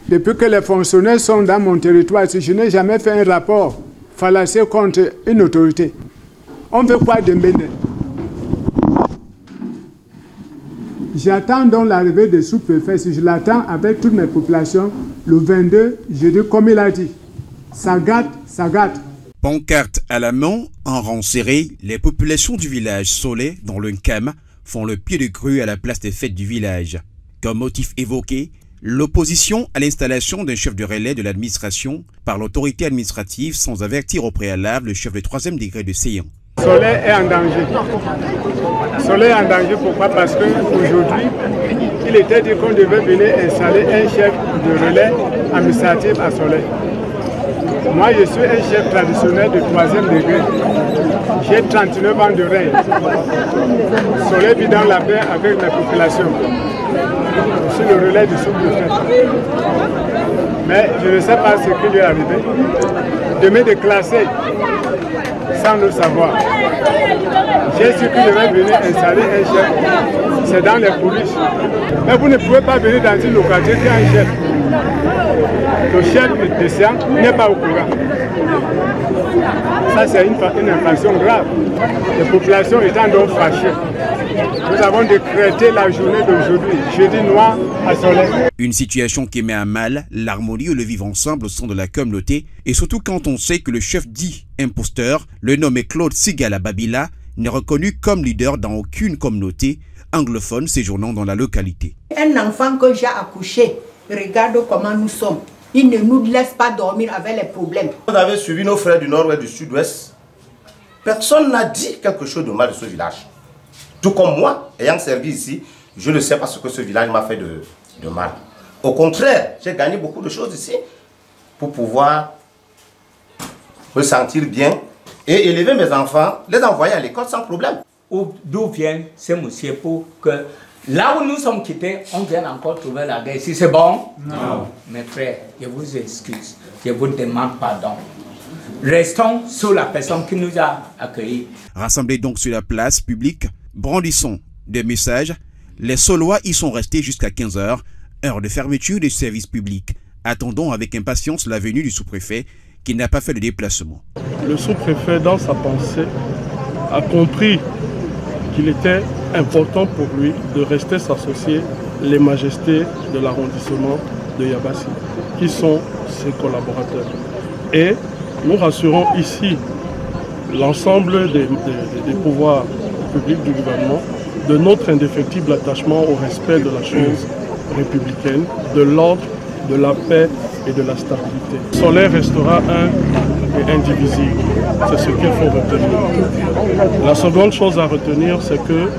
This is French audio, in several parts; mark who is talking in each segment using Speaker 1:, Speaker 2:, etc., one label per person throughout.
Speaker 1: Depuis que les fonctionnaires sont dans mon territoire, je n'ai jamais fait un rapport fallacieux contre une autorité. On veut quoi de Mbende? J'attends donc l'arrivée des sous-préfets. Si je l'attends avec toutes mes populations, le 22, je dis comme il a dit, ça gâte, ça gâte.
Speaker 2: Pancarte à la main, en rang serré, les populations du village Solé, dans le Nkam, font le pied de grue à la place des fêtes du village. Comme motif évoqué, l'opposition à l'installation d'un chef de relais de l'administration par l'autorité administrative sans avertir au préalable le chef de 3e degré de Séan.
Speaker 1: Solé est en danger. Solé est en danger, pourquoi? Parce qu'aujourd'hui, il était dit qu'on devait venir installer un chef de relais administratif à Solé. Moi, je suis un chef traditionnel de 3e degré. J'ai 39 ans de règne. Solé vit dans la paix avec la population. Je suis le relais du sous-préfet. Mais je ne sais pas ce qui lui est arrivé. De me déclasser sans le savoir. J'ai su qu'il devait venir installer un chef. C'est dans les coulisses. Mais vous ne pouvez pas venir dans une localité qui a un chef. Le chef de Séan n'est pas au courant. Ça, c'est une infraction grave. Les populations étant donc fâchées. Nous avons décrété la journée d'aujourd'hui, jeudi noir à Solé.
Speaker 2: Une situation qui met à mal l'harmonie et le vivre ensemble au sein de la communauté, et surtout quand on sait que le chef dit imposteur, le nommé Claude Sigala Babila, n'est reconnu comme leader dans aucune communauté anglophone séjournant dans la localité.
Speaker 3: Un enfant que j'ai accouché, regarde comment nous sommes. Il ne nous laisse pas dormir avec les problèmes.
Speaker 4: Vous avez suivi nos frères du nord et du sud-ouest. Personne n'a dit quelque chose de mal de ce village. Tout comme moi, ayant servi ici, je ne sais pas ce que ce village m'a fait de mal. Au contraire, j'ai gagné beaucoup de choses ici pour pouvoir me sentir bien et élever mes enfants, les envoyer à l'école sans problème.
Speaker 5: D'où vient ces monsieur pour que là où nous sommes quittés, on vient encore trouver la guerre. Si c'est bon? Non. Mes frères, je vous excuse, je vous demande pardon. Restons sous la personne qui nous a accueillis.
Speaker 2: Rassemblés donc sur la place publique, brandissons des messages. Les Solois y sont restés jusqu'à 15 h, heure de fermeture des services publics. Attendons avec impatience la venue du sous-préfet qui n'a pas fait le déplacement.
Speaker 6: Le sous-préfet, dans sa pensée, a compris qu'il était important pour lui de rester s'associer les majestés de l'arrondissement de Yabassi, qui sont ses collaborateurs. Et nous rassurons ici l'ensemble des pouvoirs publics du gouvernement de notre indéfectible attachement au respect de la chose républicaine, de l'ordre, de la paix et de la stabilité. Solé restera un et indivisible. C'est ce qu'il faut retenir. La seconde chose à retenir, c'est que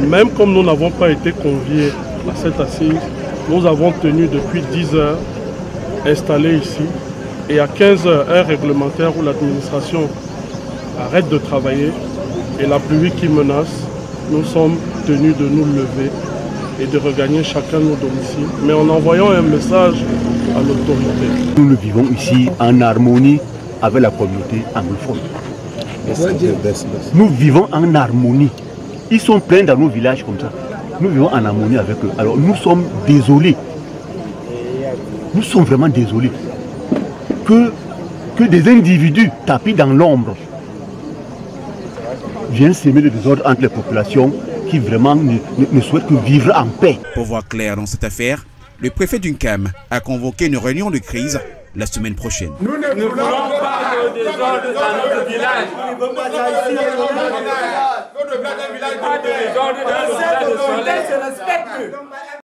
Speaker 6: même comme nous n'avons pas été conviés à cette assise, nous avons tenu depuis 10 h installés ici, et à 15 h, heure réglementaire où l'administration arrête de travailler et la pluie qui menace, nous sommes tenus de nous lever et de regagner chacun nos domiciles, mais en envoyant un message à l'autorité.
Speaker 7: Nous vivons ici en harmonie avec la communauté anglophone. Nous vivons en harmonie. Ils sont pleins dans nos villages comme ça. Nous vivons en harmonie avec eux. Alors nous sommes désolés. Nous sommes vraiment désolés que des individus tapis dans l'ombre viennent s'aimer le désordre entre les populations qui vraiment ne souhaitent que vivre en paix.
Speaker 2: Pour voir clair dans cette affaire, le préfet du Nkam a convoqué une réunion de crise la semaine prochaine.
Speaker 8: Nous ne voulons pas de désordre dans notre village. Nous ne voulons pas de désordre dans notre village. Pas de désordre dans notre village.